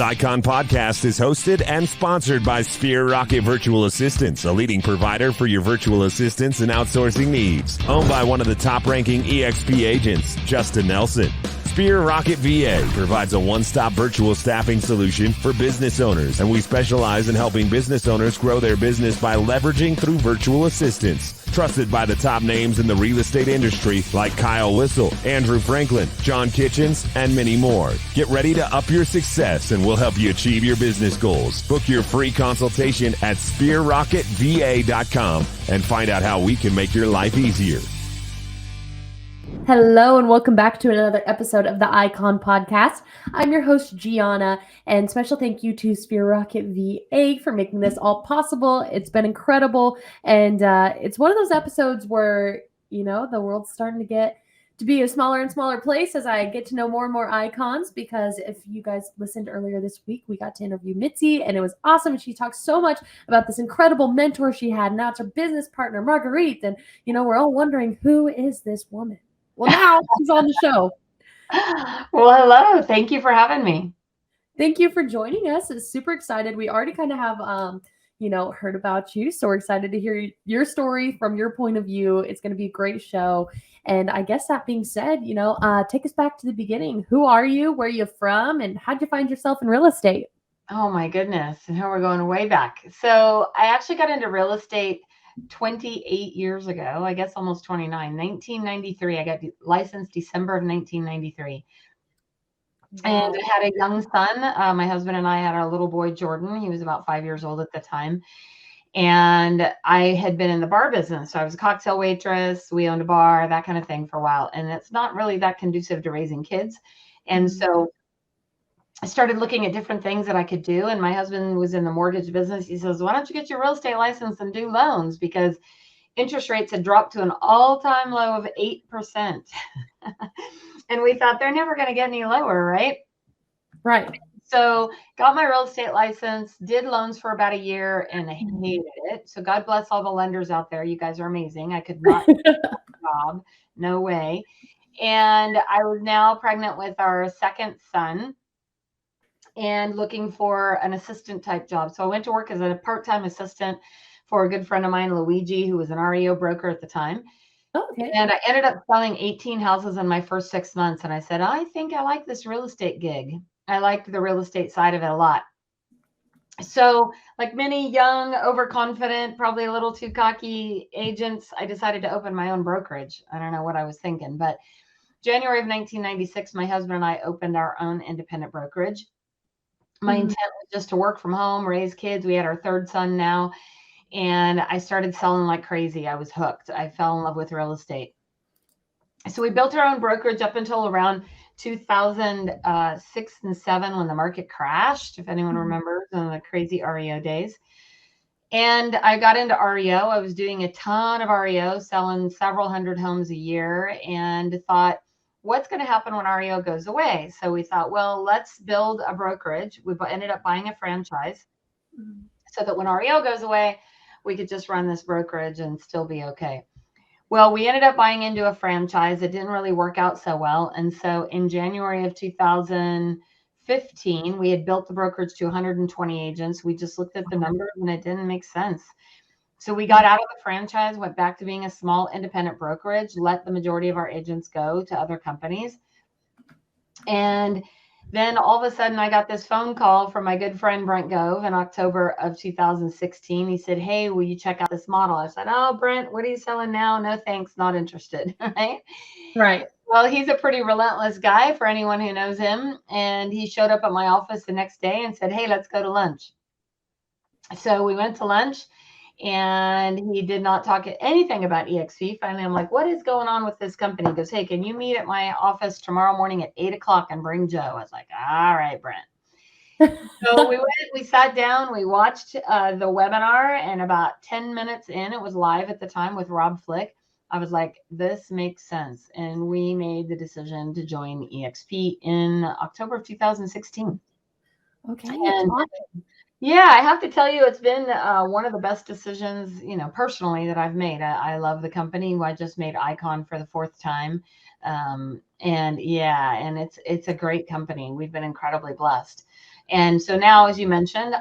This Icon podcast is hosted and sponsored by Sphere Rocket Virtual Assistants, a leading provider for your virtual assistants and outsourcing needs. Owned by one of the top-ranking EXP agents, Justin Nelson. Sphere Rocket VA provides a one-stop virtual staffing solution for business owners, and we specialize in helping business owners grow their business by leveraging through virtual assistants. Trusted by the top names in the real estate industry like Kyle Whistle, Andrew Franklin, John Kitchens, and many more. Get ready to up your success and we'll help you achieve your business goals. Book your free consultation at sphererocketva.com and find out how we can make your life easier. Hello and welcome back to another episode of the Icon Podcast. I'm your host, Gianna, and special thank you to Sphere Rocket VA for making this all possible. It's been incredible, and it's one of those episodes where, you know, the world's starting to get to be a smaller and smaller place as I get to know more and more icons, because if you guys listened earlier this week, we got to interview Mitzi, and it was awesome, and she talked so much about this incredible mentor she had, and now it's her business partner, Marguerite, and, you know, we're all wondering, who is this woman? Well, now she's on the show. Well, hello. Thank you for having me. Thank you for joining us. I'm super excited. We already kind of have, heard about you. So we're excited to hear your story from your point of view. It's going to be a great show. And I guess that being said, take us back to the beginning. Who are you? Where are you from? And how'd you find yourself in real estate? Oh, my goodness. And here we're going way back. So I actually got into real estate 28 years ago, I guess almost 29, 1993. I got licensed December of 1993. And I had a young son. My husband and I had our little boy, Jordan. He was about 5 years old at the time. And I had been in the bar business. So I was a cocktail waitress. We owned a bar, that kind of thing for a while. And it's not really that conducive to raising kids. And so I started looking at different things that I could do. And my husband was in the mortgage business. He says, why don't you get your real estate license and do loans? Because interest rates had dropped to an all-time low of 8%. And we thought they're never going to get any lower, right? Right. So got my real estate license, did loans for about a year, and I hated it. So God bless all the lenders out there. You guys are amazing. I could not get a job. No way. And I was now pregnant with our second son and looking for an assistant type job. So I went to work as a part-time assistant for a good friend of mine, Luigi, who was an REO broker at the time. Okay. And I ended up selling 18 houses in my first 6 months. And I said, I think I like this real estate gig. I liked the real estate side of it a lot. So like many young, overconfident, probably a little too cocky agents, I decided to open my own brokerage. I don't know what I was thinking, but January of 1996, my husband and I opened our own independent brokerage. My intent was just to work from home, raise kids. We had our third son now. And I started selling like crazy. I was hooked. I fell in love with real estate. So we built our own brokerage up until around 2006 and 7 when the market crashed, if anyone remembers, in the crazy REO days. And I got into REO. I was doing a ton of REO, selling several hundred homes a year, and thought, what's going to happen when REO goes away? So we thought, well, let's build a brokerage. We ended up buying a franchise so that when REO goes away, we could just run this brokerage and still be okay. Well, we ended up buying into a franchise. It didn't really work out so well. And so in January of 2015, we had built the brokerage to 120 agents. We just looked at the numbers and it didn't make sense. So we got out of the franchise, went back to being a small independent brokerage, let the majority of our agents go to other companies. And then all of a sudden I got this phone call from my good friend, Brent Gove, in October of 2016. He said, hey, will you check out this model? I said, oh, Brent, what are you selling now? No, thanks. Not interested. Right. Well, he's a pretty relentless guy for anyone who knows him. And he showed up at my office the next day and said, hey, let's go to lunch. So we went to lunch. And he did not talk anything about EXP. Finally, I'm like, what is going on with this company? He goes, hey, can you meet at my office tomorrow morning at 8 o'clock and bring Joe? I was like, all right, Brent. So we went, we sat down, we watched the webinar, and about 10 minutes in, it was live at the time with Rob Flick. I was like, this makes sense. And we made the decision to join EXP in October of 2016. Okay. And yeah, I have to tell you, it's been one of the best decisions, personally that I've made. I love the company. I just made Icon for the 4th time. And it's a great company. We've been incredibly blessed. And so now, as you mentioned,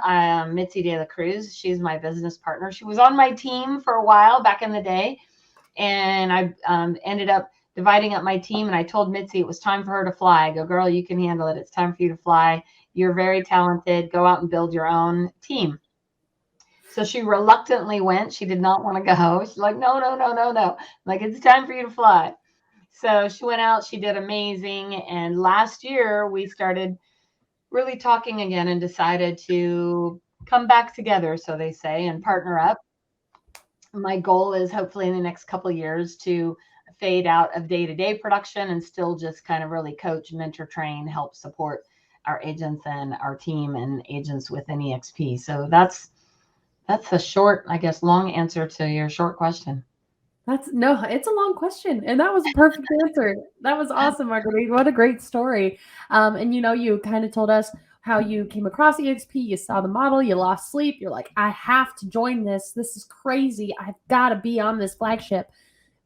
Mitzi de la Cruz, she's my business partner. She was on my team for a while back in the day. And I ended up dividing up my team. And I told Mitzi it was time for her to fly. I go, girl, you can handle it. It's time for you to fly. You're very talented. Go out and build your own team. So she reluctantly went. She did not want to go. She's like, no, no, no, no, no. Like, it's time for you to fly. So she went out. She did amazing. And last year, we started really talking again and decided to come back together, so they say, and partner up. My goal is hopefully in the next couple of years to fade out of day-to-day production and still just kind of really coach, mentor, train, help support our agents and our team and agents within EXP. So that's a short, I guess, long answer to your short question. It's a long question. And that was a perfect answer. That was awesome, Marguerite. What a great story. And you kind of told us how you came across EXP, you saw the model, you lost sleep. You're like, I have to join this. This is crazy. I've got to be on this flagship.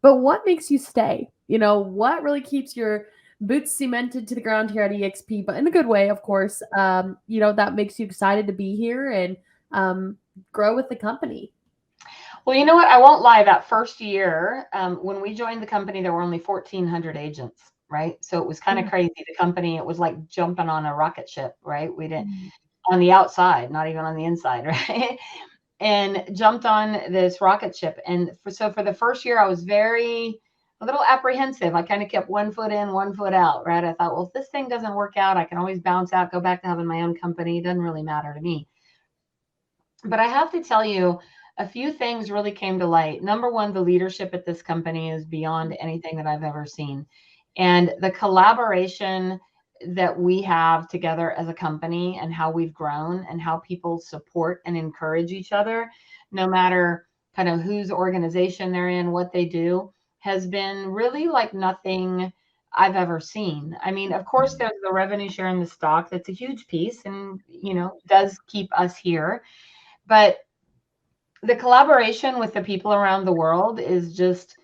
But what makes you stay? What really keeps your boots cemented to the ground here at EXP, but in a good way, of course, that makes you excited to be here and grow with the company? Well, you know what? I won't lie. That first year, when we joined the company, there were only 1,400 agents, right? So it was kind of crazy. The company, it was like jumping on a rocket ship, right? We didn't on the outside, not even on the inside, right? And jumped on this rocket ship. And for the first year, I was a little apprehensive. I kind of kept one foot in, one foot out, right? I thought, well, if this thing doesn't work out, I can always bounce out, go back to having my own company. It doesn't really matter to me. But I have to tell you, a few things really came to light. Number one, the leadership at this company is beyond anything that I've ever seen. And the collaboration that we have together as a company and how we've grown and how people support and encourage each other, no matter kind of whose organization they're in, what they do, has been really like nothing I've ever seen. I mean, of course, there's the revenue share in the stock. That's a huge piece and, does keep us here. But the collaboration with the people around the world is just,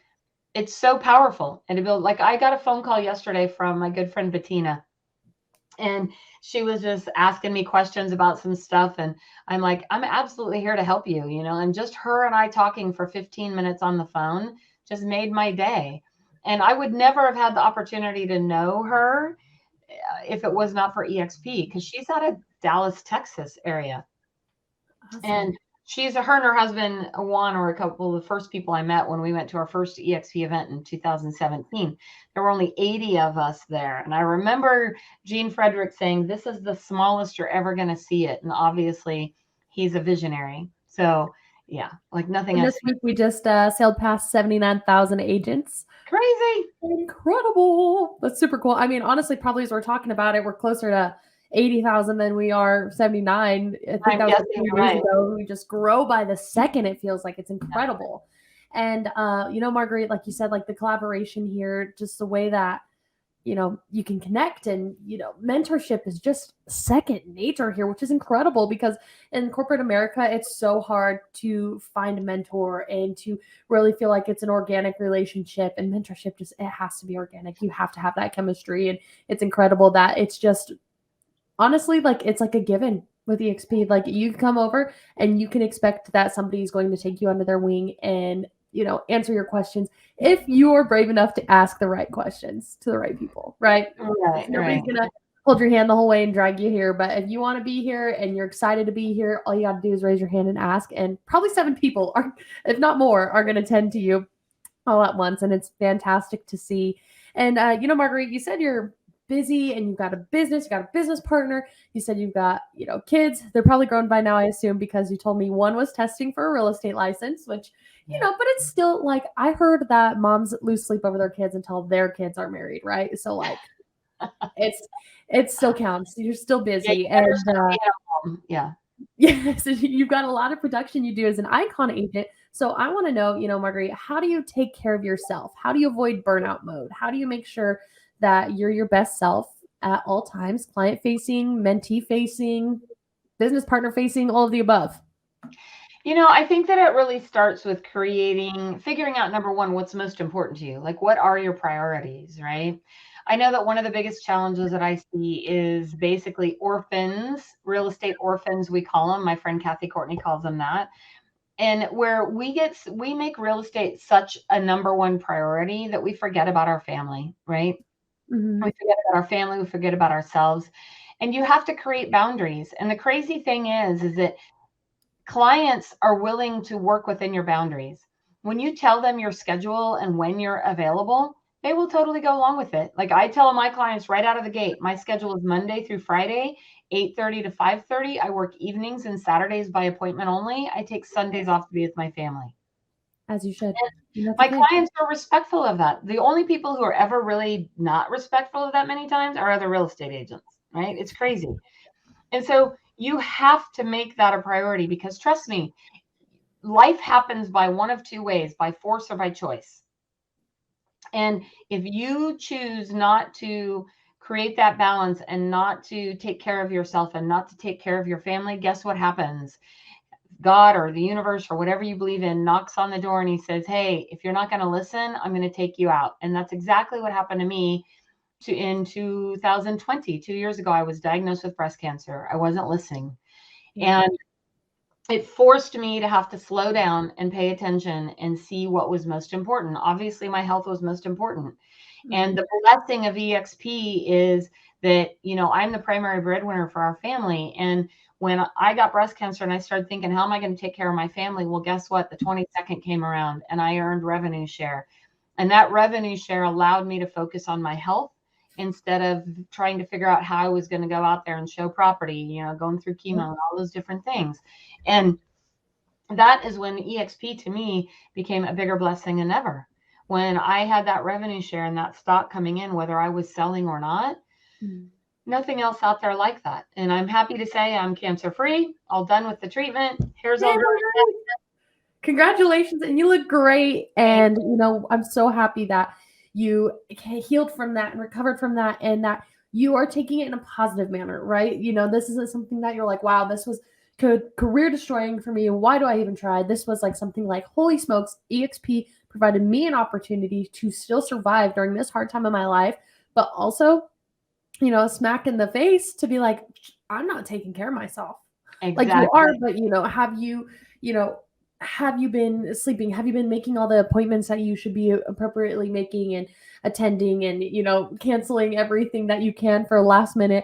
it's so powerful. And like, I got a phone call yesterday from my good friend Bettina, and she was just asking me questions about some stuff. And I'm like, I'm absolutely here to help you, and just her and I talking for 15 minutes on the phone just made my day. And I would never have had the opportunity to know her if it was not for EXP, because she's out of Dallas, Texas area. Awesome. And her and her husband, Juan, are a couple of the first people I met when we went to our first EXP event in 2017. There were only 80 of us there. And I remember Gene Frederick saying, this is the smallest you're ever going to see it. And obviously he's a visionary. So yeah, like nothing else. This week we just sailed past 79,000 agents. Crazy. Incredible. That's super cool. I mean, honestly, probably as we're talking about it, we're closer to 80,000 than we are 79. I think that was a few years ago. We just grow by the second. It feels like it's incredible. And, Marguerite, like you said, like the collaboration here, just the way that, you can connect and, mentorship is just second nature here, which is incredible because in corporate America, it's so hard to find a mentor and to really feel like it's an organic relationship, and mentorship it has to be organic. You have to have that chemistry. And it's incredible that it's just, honestly, like it's like a given with EXP. Like you come over and you can expect that somebody is going to take you under their wing and, answer your questions if you're brave enough to ask the right questions to the right people, right? Nobody's going to hold your hand the whole way and drag you here. But if you want to be here and you're excited to be here, all you got to do is raise your hand and ask. And probably 7 people, if not more, are going to tend to you all at once. And it's fantastic to see. And, Marguerite, you said you're busy and you've got a business, you got a business partner. You said you've got, kids. They're probably grown by now, I assume, because you told me one was testing for a real estate license, which, but it's still like, I heard that moms lose sleep over their kids until their kids are married, right? So like, it still counts. You're still busy. Yeah. So you've got a lot of production you do as an icon agent. So I want to know, Marguerite, how do you take care of yourself? How do you avoid burnout mode? How do you make sure that you're your best self at all times, client facing, mentee facing, business partner facing, all of the above? I think that it really starts with figuring out, number one, what's most important to you. Like, what are your priorities, right? I know that one of the biggest challenges that I see is basically orphans, real estate orphans, we call them. My friend Kathy Courtney calls them that. And where we make real estate such a number one priority that we forget about our family, right? Mhm. We forget about our family, we forget about ourselves. And you have to create boundaries. And the crazy thing is that clients are willing to work within your boundaries. When you tell them your schedule and when you're available, they will totally go along with it. Like I tell my clients right out of the gate, my schedule is Monday through Friday, 8:30 to 5:30. I work evenings and Saturdays by appointment only. I take Sundays off to be with my family. As you should. And And that's my okay. clients are respectful of that. The only people who are ever really not respectful of that many times are other real estate agents, right? It's crazy. And so you have to make that a priority because trust me, life happens by one of two ways, by force or by choice. And if you choose not to create that balance and not to take care of yourself and not to take care of your family, guess what happens? God or the universe or whatever you believe in knocks on the door and he says, hey, if you're not going to listen, I'm going to take you out. And that's exactly what happened to me in 2020. 2 years ago, I was diagnosed with breast cancer. I wasn't listening. Yeah. And it forced me to have to slow down and pay attention and see what was most important. Obviously, my health was most important. And the blessing of EXP is that, I'm the primary breadwinner for our family. And when I got breast cancer and I started thinking, how am I going to take care of my family? Well, guess what? The 22nd came around and I earned revenue share. And that revenue share allowed me to focus on my health instead of trying to figure out how I was going to go out there and show property, going through chemo and all those different things. And that is when EXP to me became a bigger blessing than ever. When I had that revenue share and that stock coming in, whether I was selling or not, nothing else out there like that. And I'm happy to say I'm cancer free, all done with the treatment. Hair's all done. Congratulations, and you look great. And I'm so happy that you healed from that and recovered from that, and that you are taking it in a positive manner, right? This isn't something that you're like, wow, this was career destroying for me. Why do I even try? This was like something like, holy smokes, EXP provided me an opportunity to still survive during this hard time of my life, but also, a smack in the face to be like, I'm not taking care of myself. Exactly. Like you are, but have you been sleeping? Have you been making all the appointments that you should be appropriately making and attending, and canceling everything that you can for a last minute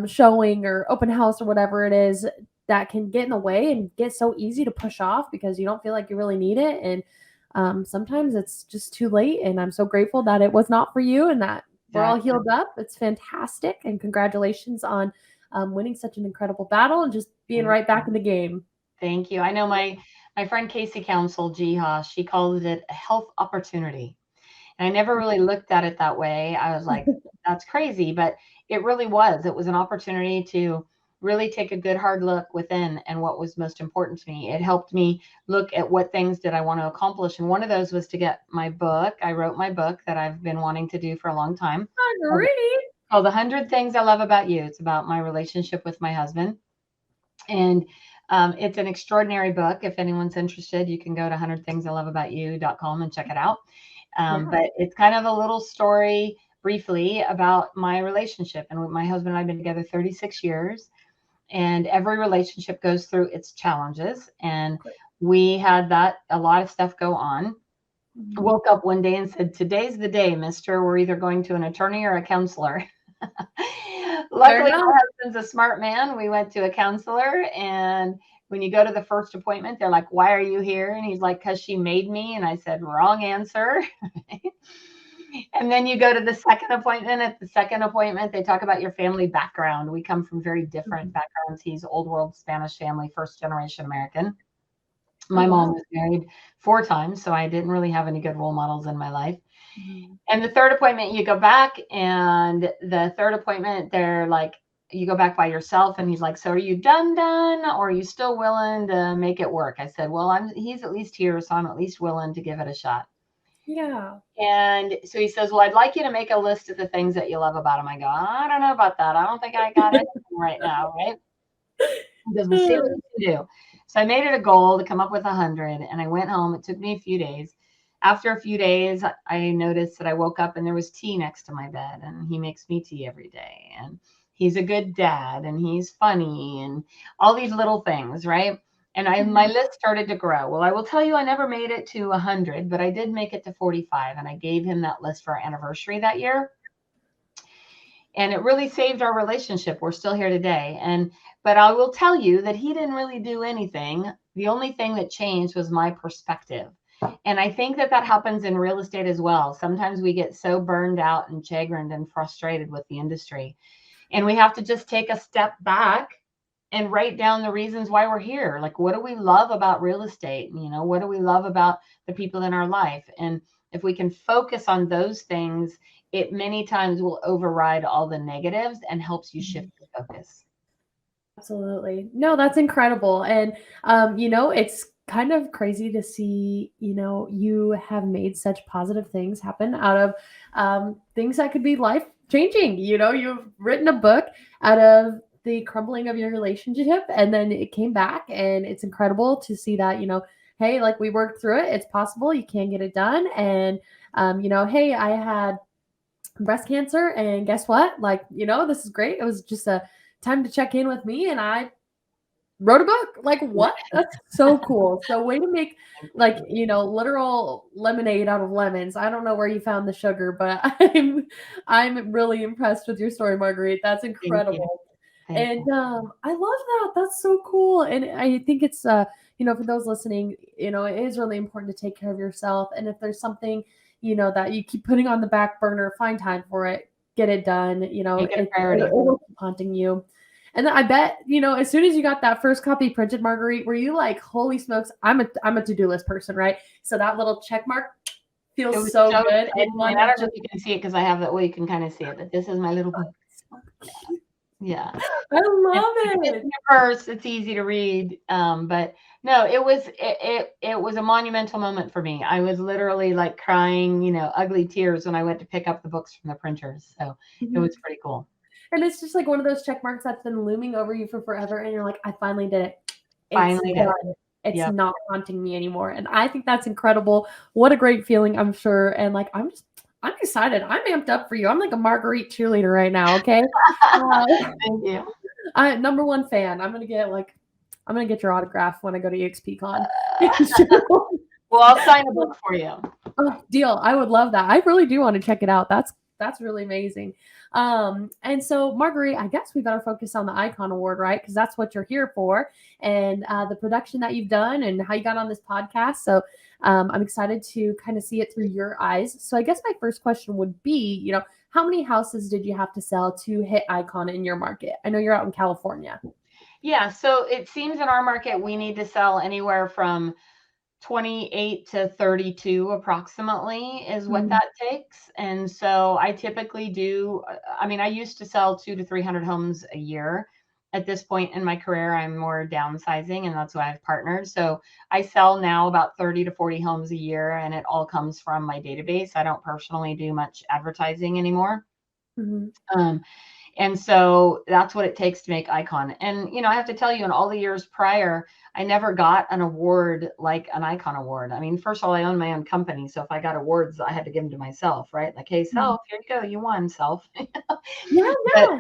showing or open house or whatever it is that can get in the way and get so easy to push off because you don't feel like you really need it. And sometimes it's just too late. And I'm so grateful that it was not for you and that we're all healed up. It's fantastic. And congratulations on winning such an incredible battle and just being right back in the game. Thank you. I know my friend Casey Council, Jiha, she calls it a health opportunity. And I never really looked at it that way. I was like, that's crazy. But it really was. It was an opportunity to really take a good hard look within and what was most important to me. It helped me look at what things did I want to accomplish. And one of those was to get my book. I wrote my book that I've been wanting to do for a long time. Marguerite. Called 100 Things I Love About You. It's about my relationship with my husband. And it's an extraordinary book. If anyone's interested, you can go to 100thingsilovaboutyou.com and check it out. But it's kind of a little story briefly about my relationship. And my husband and I have been together 36 years. And every relationship goes through its challenges. And we had a lot of stuff go on. I woke up one day and said, today's the day, mister. We're either going to an attorney or a counselor. Luckily, my husband's a smart man. We went to a counselor, and when you go to the first appointment, they're like, why are you here? And he's like, because she made me. And I said, wrong answer. And then you go to the second appointment. At the second appointment, they talk about your family background. We come from very different backgrounds. He's old world Spanish family, first generation American. My mom was married 4 times, so I didn't really have any good role models in my life. And the third appointment, you go back, and the third appointment, they're like, you go back by yourself, and he's like, so are you done, or are you still willing to make it work? I said, well, he's at least here, so I'm at least willing to give it a shot. Yeah. And so he says, well, I'd like you to make a list of the things that you love about him. I go, I don't know about that. I don't think I got it right now, right? He goes, we'll see what you can do. So I made it a goal to come up with 100, and I went home. It took me a few days. After a few days, I noticed that I woke up and there was tea next to my bed, and he makes me tea every day. And he's a good dad, and he's funny, and all these little things, right? And my list started to grow. Well, I will tell you, I never made it to 100, but I did make it to 45, and I gave him that list for our anniversary that year. And it really saved our relationship. We're still here today. But I will tell you that he didn't really do anything. The only thing that changed was my perspective. And I think that happens in real estate as well. Sometimes we get so burned out and chagrined and frustrated with the industry. And we have to just take a step back and write down the reasons why we're here. Like, what do we love about real estate? What do we love about the people in our life? And if we can focus on those things, it many times will override all the negatives and helps you shift the focus. Absolutely. No, that's incredible. And, it's kind of crazy to see, you have made such positive things happen out of things that could be life changing. You've written a book out of the crumbling of your relationship, and then it came back, and it's incredible to see that, hey, like, we worked through it. It's possible. You can get it done. And, hey, I had breast cancer, and guess what? Like, this is great. It was just a time to check in with me, and I wrote a book. Like, what? That's so cool. So way to make, like, literal lemonade out of lemons. I don't know where you found the sugar, but I'm really impressed with your story, Marguerite. That's incredible. Thank you. I love that. That's so cool. And I think it's for those listening, it is really important to take care of yourself. And if there's something, that you keep putting on the back burner, find time for it, get it done. Make it a priority. It will keep haunting you. And then I bet, as soon as you got that first copy printed, Marguerite, were you like, holy smokes, I'm a to-do list person, right? So that little check mark feels so good. And I don't know if you can see it because I have that way you can kind of see it, but this is my little book. Yeah. I love it. It's in your purse. It's easy to read. But no, it was a monumental moment for me. I was literally like crying, ugly tears when I went to pick up the books from the printers. So it was pretty cool. And it's just like one of those check marks that's been looming over you for forever. And you're like, I finally did it. Finally did it. It's not haunting me anymore. And I think that's incredible. What a great feeling, I'm sure. And like, I'm excited. I'm amped up for you. I'm like a Marguerite cheerleader right now. Okay. Thank you. Number one fan. I'm going to get your autograph when I go to EXP Con. Well, I'll sign a book for you. Oh, deal. I would love that. I really do want to check it out. That's really amazing. And so, Marguerite, I guess we better focus on the Icon Award, right? Because that's what you're here for, and the production that you've done and how you got on this podcast. So I'm excited to kind of see it through your eyes. So I guess my first question would be, how many houses did you have to sell to hit Icon in your market? I know you're out in California. Yeah. So it seems in our market, we need to sell anywhere from 28 to 32 approximately is what that takes. And so I typically I used to sell 200 to 300 homes a year. At this point in my career, I'm more downsizing, and that's why I've partnered. So I sell now about 30 to 40 homes a year, and it all comes from my database. I don't personally do much advertising anymore. And so that's what it takes to make Icon. And, I have to tell you, in all the years prior, I never got an award like an Icon Award. I mean, first of all, I own my own company. So if I got awards, I had to give them to myself, right? Like, hey, self, here you go. You won, self. Yeah. But,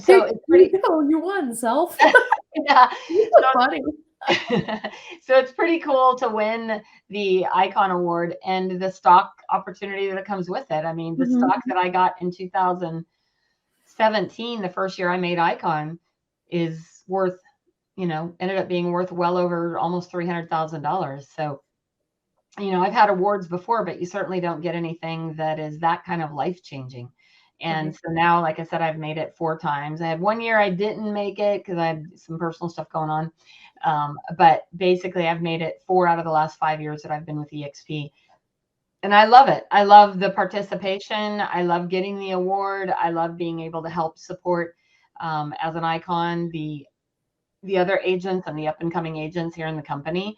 so it's pretty cool. You won, self. Yeah. So funny. So it's pretty cool to win the Icon Award and the stock opportunity that comes with it. I mean, the stock that I got in 2017, the first year I made Icon, is worth, ended up being worth well over almost $300,000. So, I've had awards before, but you certainly don't get anything that is that kind of life-changing. And so now, like I said, I've made it 4 times. I had 1 year I didn't make it because I had some personal stuff going on. But basically, I've made it 4 out of the last 5 years that I've been with EXP. And I love it. I love the participation. I love getting the award. I love being able to help support as an Icon, the other agents and the up and coming agents here in the company.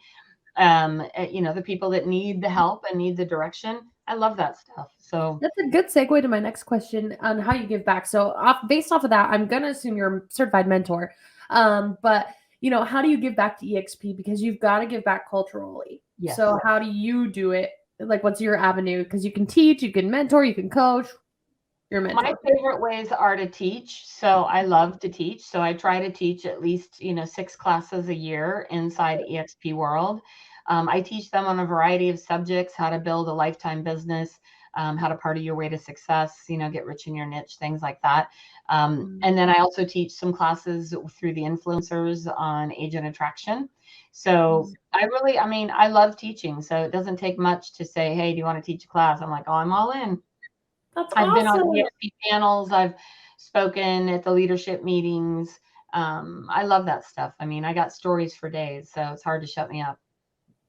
The people that need the help and need the direction. I love that stuff. So that's a good segue to my next question on how you give back. So based off of that, I'm going to assume you're a certified mentor. But how do you give back to EXP? Because you've got to give back culturally. Yes. So how do you do it? Like, what's your avenue? Because you can teach, you can mentor, you can coach. Your mentor. My favorite ways are to teach. So I love to teach. So I try to teach at least, 6 classes a year inside EXP World. I teach them on a variety of subjects, how to build a lifetime business, how to party your way to success, get rich in your niche, things like that. And then I also teach some classes through the influencers on agent attraction. So I love teaching. So it doesn't take much to say, hey, do you want to teach a class? I'm like, oh, I'm all in. That's I've been on awesome. EXP panels. I've spoken at the leadership meetings. I love that stuff. I got stories for days, so it's hard to shut me up.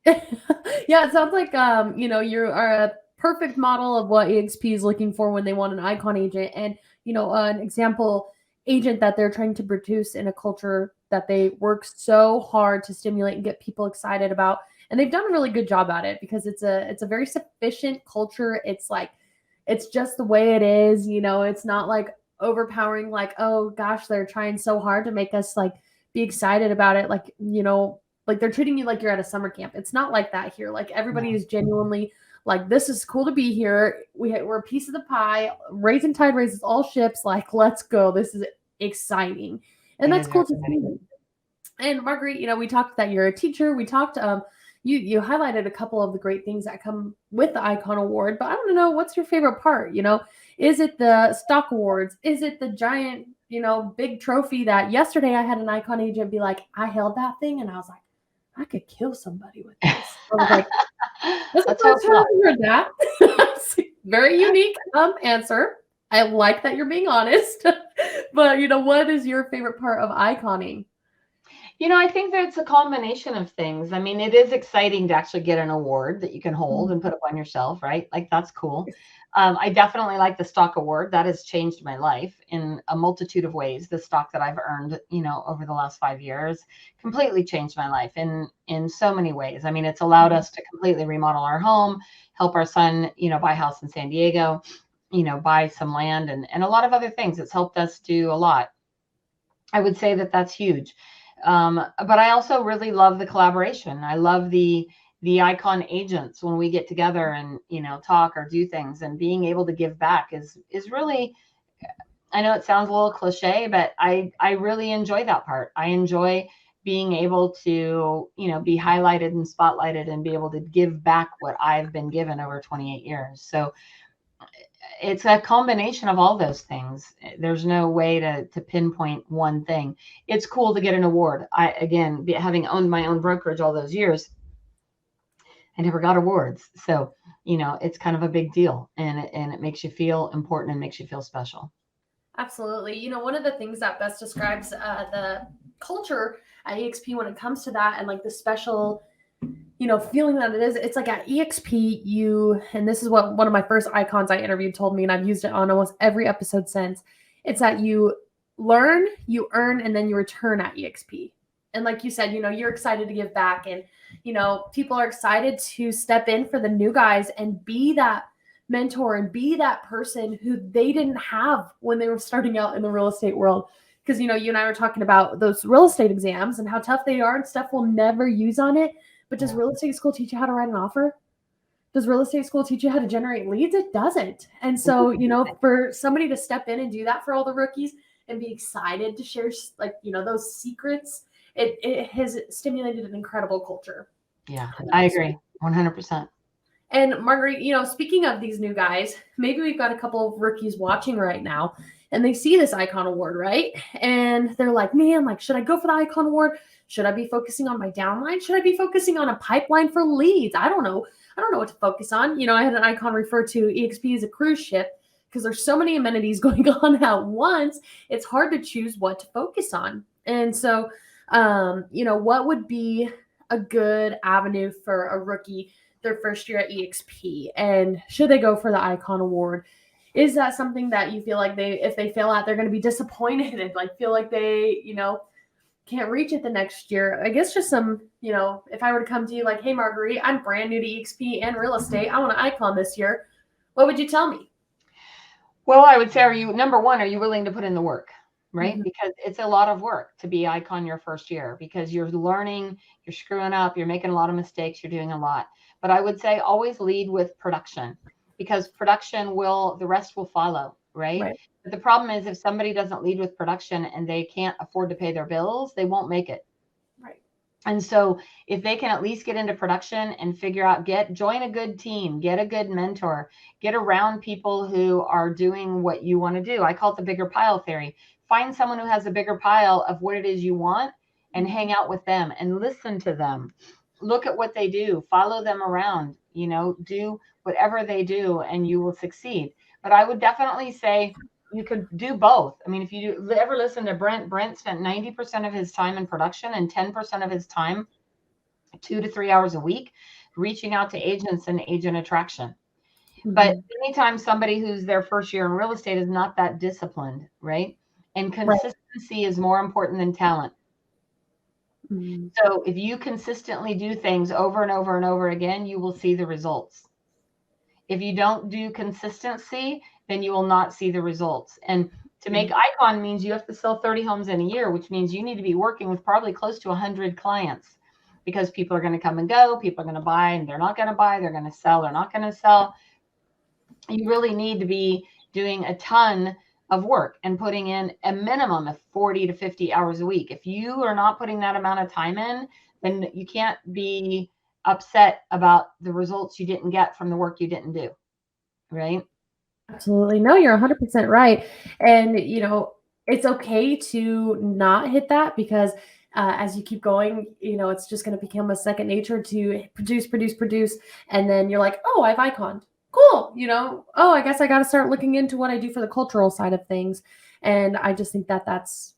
Yeah, it sounds like you are a perfect model of what EXP is looking for when they want an icon agent, and an example agent that they're trying to produce in a culture that they work so hard to stimulate and get people excited about. And they've done a really good job at it, because it's a very sufficient culture. It's just the way it is. It's not like overpowering, like, oh gosh, they're trying so hard to make us like be excited about it. Like, like they're treating you like you're at a summer camp. It's not like that here. Like, everybody is genuinely like, this is cool to be here. We're a piece of the pie. Raising tide raises all ships. Like, let's go. This is exciting. And that's cool to see. And Marguerite, we talked that you're a teacher. We talked, you highlighted a couple of the great things that come with the Icon Award, but I want to know, what's your favorite part? Is it the stock awards? Is it the giant, big trophy that yesterday I had an Icon agent be like, I held that thing and I was like, I could kill somebody with this. I was like, this is the first time I've heard that. Very unique answer. I like that you're being honest. But what is your favorite part of iconing? I think that it's a combination of things. It is exciting to actually get an award that you can hold and put up on yourself, right? Like, that's cool. I definitely like the stock award. That has changed my life in a multitude of ways. The stock that I've earned, over the last 5 years completely changed my life in so many ways. It's allowed us to completely remodel our home, help our son, buy a house in San Diego, buy some land and a lot of other things. It's helped us do a lot. I would say that that's huge. But I also really love the collaboration. I love the icon agents when we get together and, talk or do things, and being able to give back is really, I know it sounds a little cliche, but I really enjoy that part. I enjoy being able to, be highlighted and spotlighted and be able to give back what I've been given over 28 years. So it's a combination of all those things. There's no way to pinpoint one thing. It's cool to get an award. Having owned my own brokerage all those years, I never got awards. So, it's kind of a big deal, and it makes you feel important and makes you feel special. Absolutely. one of the things that best describes the culture at EXP when it comes to that, and like the special feeling that it is, it's like at EXP, and this is what one of my first icons I interviewed told me, and I've used it on almost every episode since, it's that you learn, you earn, and then you return at EXP. And like you said, you're excited to give back, and, people are excited to step in for the new guys and be that mentor and be that person who they didn't have when they were starting out in the real estate world. Because, you and I were talking about those real estate exams and how tough they are and stuff we'll never use on it. But does real estate school teach you how to write an offer? Does real estate school teach you how to generate leads? It doesn't. And so, for somebody to step in and do that for all the rookies and be excited to share, like, those secrets, it has stimulated an incredible culture. Yeah, I agree 100%. And Marguerite, speaking of these new guys, maybe we've got a couple of rookies watching right now, and they see this Icon Award, right? And they're like, man, like, should I go for the Icon Award? Should I be focusing on my downline? Should I be focusing on a pipeline for leads? I don't know what to focus on. I had an icon refer to EXP as a cruise ship, because there's so many amenities going on at once. It's hard to choose what to focus on. And so, what would be a good avenue for a rookie their first year at EXP? And should they go for the Icon Award? Is that something that you feel like if they fail at, they're going to be disappointed and like feel like they, can't reach it the next year? I guess just some, if I were to come to you like, hey, Marguerite, I'm brand new to EXP and real estate, I want an icon this year, what would you tell me? Well, I would say, number one, are you willing to put in the work? right? Because it's a lot of work to be icon your first year, because you're learning, you're screwing up, you're making a lot of mistakes, you're doing a lot. But I would say always lead with production, because production the rest will follow, right? Right. But the problem is, if somebody doesn't lead with production and they can't afford to pay their bills, they won't make it. Right. And so if they can at least get into production and figure out, join a good team, get a good mentor, get around people who are doing what you want to do. I call it the bigger pile theory. Find someone who has a bigger pile of what it is you want and hang out with them and listen to them. Look at what they do, follow them around, do whatever they do, and you will succeed. But I would definitely say you could do both. I mean, if you ever listen to Brent spent 90% of his time in production and 10% of his time, 2 to 3 hours a week, reaching out to agents and agent attraction. But anytime somebody who's their first year in real estate is not that disciplined, right? And consistency is more important than talent. So if you consistently do things over and over and over again, you will see the results. If you don't do consistency, then you will not see the results. And to make icon means you have to sell 30 homes in a year, which means you need to be working with probably close to 100 clients, because people are going to come and go, people are going to buy and they're not going to buy, they're going to sell, they're not going to sell. You really need to be doing a ton of work and putting in a minimum of 40 to 50 hours a week. If you are not putting that amount of time in, then you can't be upset about the results you didn't get from the work you didn't do, right? Absolutely. No, you're 100% right. And, it's okay to not hit that, because as you keep going, it's just going to become a second nature to produce. And then you're like, oh, I've iconed. Cool. Oh, I guess I got to start looking into what I do for the cultural side of things. And I just think that that's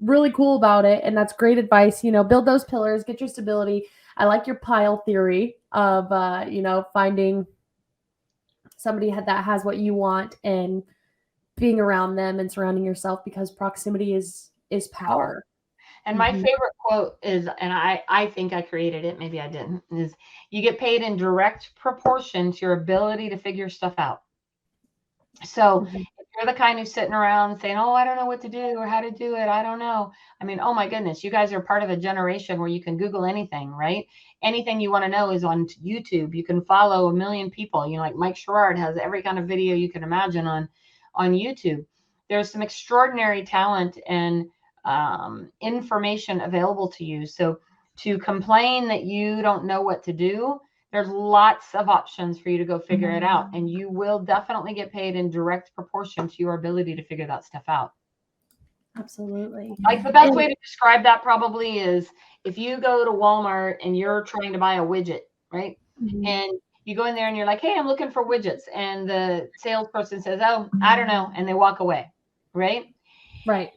really cool about it. And that's great advice. Build those pillars, get your stability. I like your pile theory of, finding somebody that has what you want and being around them and surrounding yourself, because proximity is power. And my favorite quote is, and I think I created it, maybe I didn't, is you get paid in direct proportion to your ability to figure stuff out. So if you're the kind who's sitting around saying, oh, I don't know what to do or how to do it, I don't know. I mean, oh my goodness, you guys are part of a generation where you can Google anything, right? Anything you want to know is on YouTube. You can follow a million people. Like Mike Sherrard has every kind of video you can imagine on YouTube. There's some extraordinary talent and information available to you. So to complain that you don't know what to do, there's lots of options for you to go figure it out. And you will definitely get paid in direct proportion to your ability to figure that stuff out. Absolutely. Like the best way to describe that probably is if you go to Walmart and you're trying to buy a widget, right? And you go in there and you're like, hey, I'm looking for widgets. And the salesperson says, oh, I don't know. And they walk away, right? Right.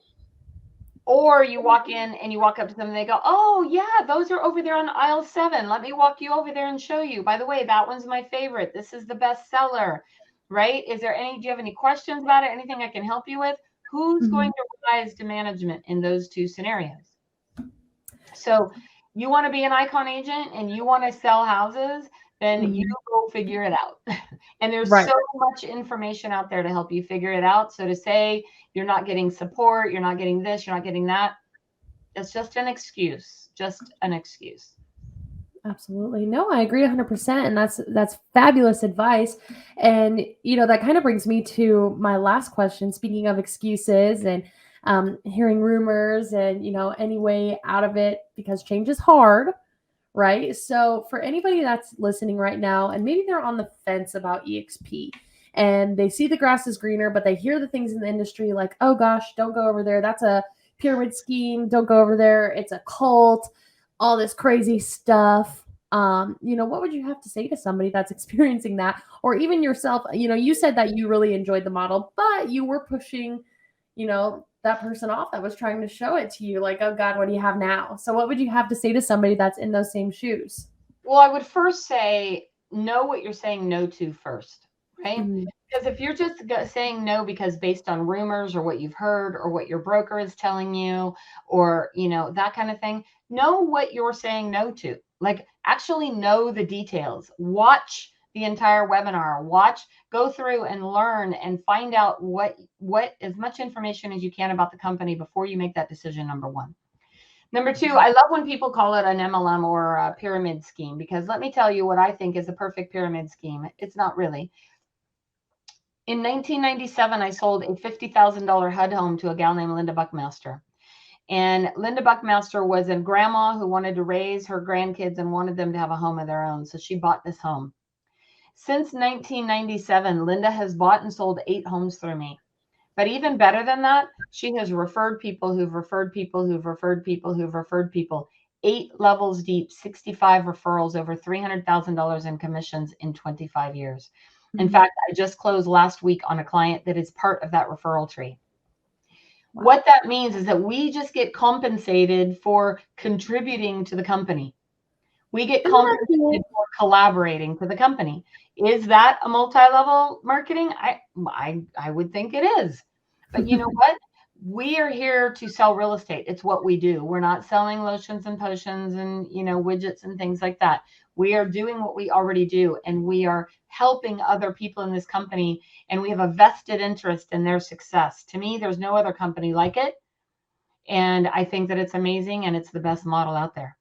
Or you walk in and you walk up to them and they go, oh, yeah, those are over there on aisle 7. Let me walk you over there and show you. By the way, that one's my favorite. This is the best seller, right? Do you have any questions about it? Anything I can help you with? Who's going to rise to management in those two scenarios? So you want to be an icon agent and you want to sell houses, then you go figure it out. And there's so much information out there to help you figure it out. So to say you're not getting support, you're not getting this, you're not getting that, it's just an excuse, Absolutely. No, I agree 100%. And that's fabulous advice. And, that kind of brings me to my last question. Speaking of excuses and hearing rumors and, any way out of it, because change is hard. Right. So for anybody that's listening right now, and maybe they're on the fence about EXP and they see the grass is greener, but they hear the things in the industry like, oh gosh, don't go over there. That's a pyramid scheme. Don't go over there. It's a cult, all this crazy stuff. What would you have to say to somebody that's experiencing that? Or even yourself, you said that you really enjoyed the model, but you were pushing, that person off that was trying to show it to you, like, oh God, what do you have now? So what would you have to say to somebody that's in those same shoes? Well, I would first say, know what you're saying no to first, right? Because if you're just saying no because based on rumors or what you've heard or what your broker is telling you or, that kind of thing, know what you're saying no to. Like actually know the details. Watch the entire webinar. Go through and learn and find out what as much information as you can about the company before you make that decision, number one. Number two, I love when people call it an MLM or a pyramid scheme, because let me tell you what I think is a perfect pyramid scheme. It's not really. In 1997, I sold a $50,000 HUD home to a gal named Linda Buckmaster. And Linda Buckmaster was a grandma who wanted to raise her grandkids and wanted them to have a home of their own. So she bought this home. Since 1997, Linda has bought and sold 8 homes through me. But even better than that, she has referred people who've referred people who've referred people who've referred people. 8 levels deep, 65 referrals, over $300,000 in commissions in 25 years. In fact, I just closed last week on a client that is part of that referral tree. Wow. What that means is that we just get compensated for contributing to the company. We get compensated for collaborating to the company. Is that a multi-level marketing? I would think it is. But you know what? We are here to sell real estate. It's what we do. We're not selling lotions and potions and, widgets and things like that. We are doing what we already do, and we are helping other people in this company, and we have a vested interest in their success. To me, there's no other company like it. And I think that it's amazing, and it's the best model out there.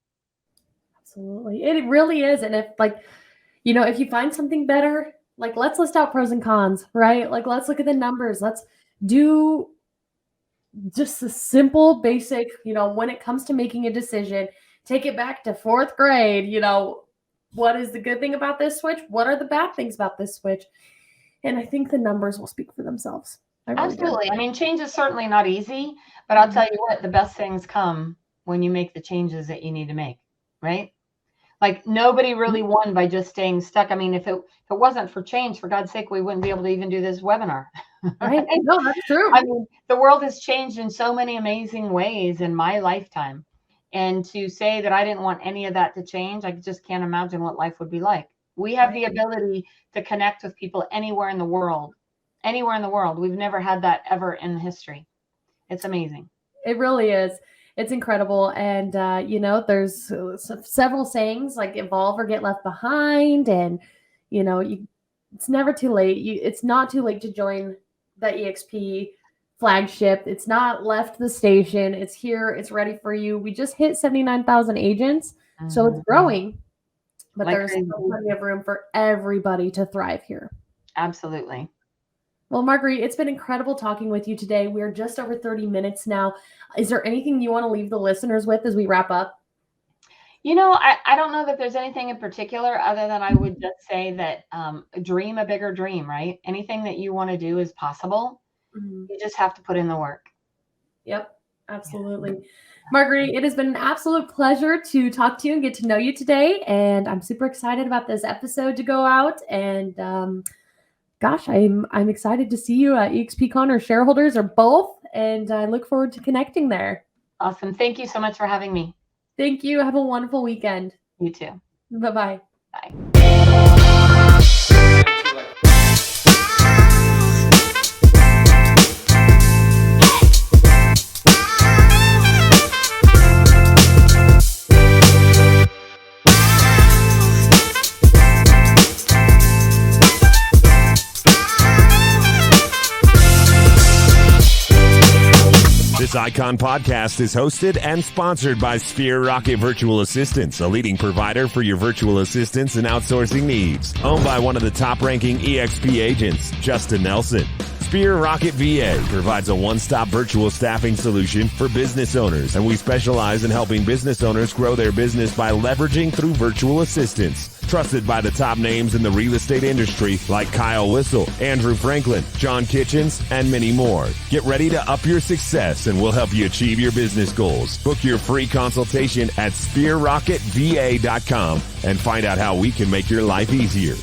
Absolutely. It really is. And if you find something better, let's list out pros and cons, right? Let's look at the numbers. Let's do just the simple, basic, when it comes to making a decision, take it back to 4th grade, what is the good thing about this switch? What are the bad things about this switch? And I think the numbers will speak for themselves. Absolutely. I mean, change is certainly not easy, but I'll tell you what, the best things come when you make the changes that you need to make, right? Nobody really won by just staying stuck. I mean, if it wasn't for change, for God's sake, we wouldn't be able to even do this webinar. Right? No, that's true. I mean, the world has changed in so many amazing ways in my lifetime. And to say that I didn't want any of that to change, I just can't imagine what life would be like. We have the ability to connect with people anywhere in the world. Anywhere in the world. We've never had that ever in history. It's amazing. It really is. It's incredible. And, there's several sayings like evolve or get left behind. And, it's never too late. It's not too late to join the EXP flagship. It's not left the station. It's here. It's ready for you. We just hit 79,000 agents. So it's growing, but there's plenty of room for everybody to thrive here. Absolutely. Well, Marguerite, it's been incredible talking with you today. We're just over 30 minutes now. Is there anything you want to leave the listeners with as we wrap up? I don't know that there's anything in particular other than I would just say that dream a bigger dream, right? Anything that you want to do is possible. Mm-hmm. You just have to put in the work. Yep, absolutely. Yeah. Marguerite, it has been an absolute pleasure to talk to you and get to know you today. And I'm super excited about this episode to go out. And gosh, I'm excited to see you at EXPCon or shareholders or both. And I look forward to connecting there. Awesome. Thank you so much for having me. Thank you. Have a wonderful weekend. You too. Bye-bye. Bye. This Icon podcast is hosted and sponsored by Sphere Rocket Virtual Assistants, a leading provider for your virtual assistants and outsourcing needs. Owned by one of the top-ranking EXP agents, Justin Nelson. Sphere Rocket VA provides a one-stop virtual staffing solution for business owners, and we specialize in helping business owners grow their business by leveraging through virtual assistants. Trusted by the top names in the real estate industry like Kyle Whistle, Andrew Franklin, John Kitchens, and many more. Get ready to up your success and we'll help you achieve your business goals. Book your free consultation at sphererocketva.com and find out how we can make your life easier.